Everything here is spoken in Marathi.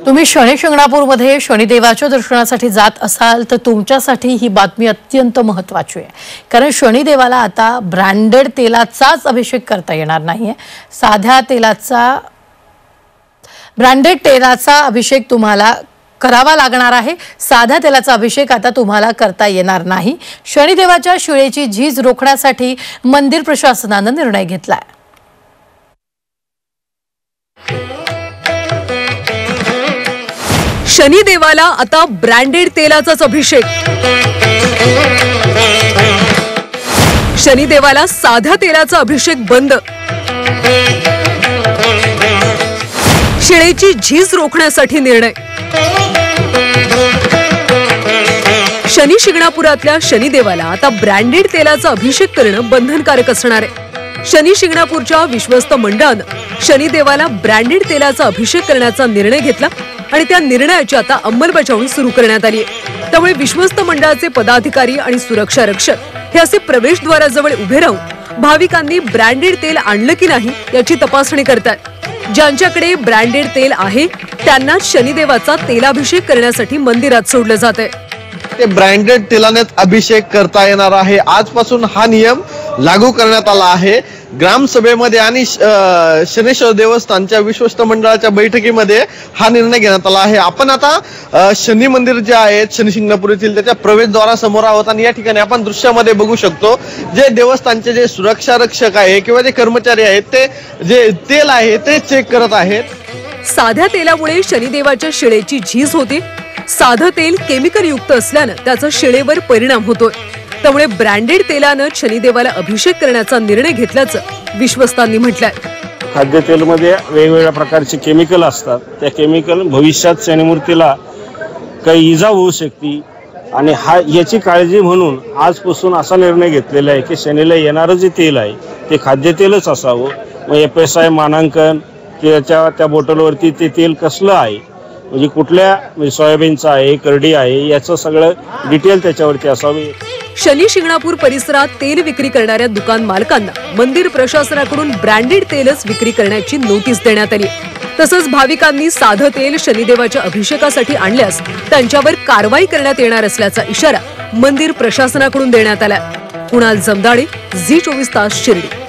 तुम्ही शनी शिंगणापूरमध्ये शनिदेवाच्या दर्शनासाठी जात असाल तर तुमच्यासाठी ही बातमी अत्यंत महत्त्वाची आहे। कारण शनिदेवाला आता ब्रँडेड तेलाचाच अभिषेक करता येणार नाहीये। साध्या तेलाचा ब्रँडेड तेलाचा अभिषेक तुम्हाला करावा लागणार आहे। साध्या तेलाचा अभिषेक आता तुम्हाला करता येणार नाही। शनिदेवाच्या शिळेची झीज रोखण्यासाठी मंदिर प्रशासनाने निर्णय घेतलाय। शनिदेवाला आता ब्रँडेड तेलाचाच अभिषेक। शनिदेवाला साध्या तेलाचा अभिषेक बंद। शिळेची झीज रोखण्यासाठी निर्णय। शनी शिंगणापुरातल्या शनिदेवाला आता ब्रँडेड तेलाचा अभिषेक करणं बंधनकारक असणार आहे। शनी शिंगणापूरच्या विश्वस्त मंडळानं शनिदेवाला ब्रँडेड तेलाचा अभिषेक करण्याचा निर्णय घेतला आणि त्या निर्णयाची आता अंमलबजावणी सुरू करण्यात आली आहे। त्यामुळे विश्वस्त मंडळाचे पदाधिकारी आणि सुरक्षा रक्षक हे असे प्रवेशद्वाराजवळ उभे राहून भाविकांनी ब्रँडेड तेल आणलं की नाही याची तपासणी करतात। ज्यांच्याकडे ब्रँडेड तेल आहे त्यांनाच शनिदेवाचा तेलाभिषेक करण्यासाठी मंदिरात सोडलं जातंय। ते ब्रँडेड तेलानेच अभिषेक करता येणार आहे। आजपासून हा नियम लागू करण्यात आला आहे। ग्रामसभेमध्ये आणि शनेश्वर देवस्थानच्या विश्वस्त मंडळाच्या बैठकीमध्ये हा निर्णय घेण्यात आला आहे। आपण आता शनी मंदिर जे आहे शनी शिंगणापूर येथील त्याच्या प्रवेशद्वारासमोर आहोत आणि या ठिकाणी आपण दृश्यामध्ये बघू शकतो जे देवस्थानचे जे सुरक्षा रक्षक आहे किंवा जे कर्मचारी आहेत ते जे तेल आहे ते चेक करत आहेत। साध्या तेलामुळे शनिदेवाच्या शिळेची झीज होते। साधं तेल केमिकल युक्त असल्यानं त्याचा शिळेवर परिणाम होतोय। त्यामुळे ब्रँडेड तेलानं शनिदेवाला अभिषेक करण्याचा निर्णय घेतल्याचं विश्वस्तांनी म्हटलंय। खाद्यतेलमध्ये वेगवेगळ्या प्रकारचे केमिकल असतात। त्या केमिकल भविष्यात शनिमूर्तीला काही इजा होऊ शकते आणि याची काळजी म्हणून आजपासून असा निर्णय घेतलेला आहे की शनीला येणारं जे तेल आहे ते खाद्यतेलच असावं। मग FSI मानांकन त्या बॉटलवरती ते तेल कसलं आहे म्हणजे कुठल्या सोयाबीनचं आहे करडी आहे याचं सगळं डिटेल त्याच्यावरती असावे। शनी शिंगणापूर परिसरात तेल विक्री करणाऱ्या दुकान मालकांना मंदिर प्रशासनाकडून ब्रँडेड तेलच विक्री करण्याची नोटीस देण्यात आली। तसंच भाविकांनी साधं तेल शनिदेवाच्या अभिषेकासाठी आणल्यास त्यांच्यावर कारवाई करण्यात येणार असल्याचा इशारा मंदिर प्रशासनाकडून देण्यात आला। कुणाल जमदाडे, झी 24 तास, शिर्डी।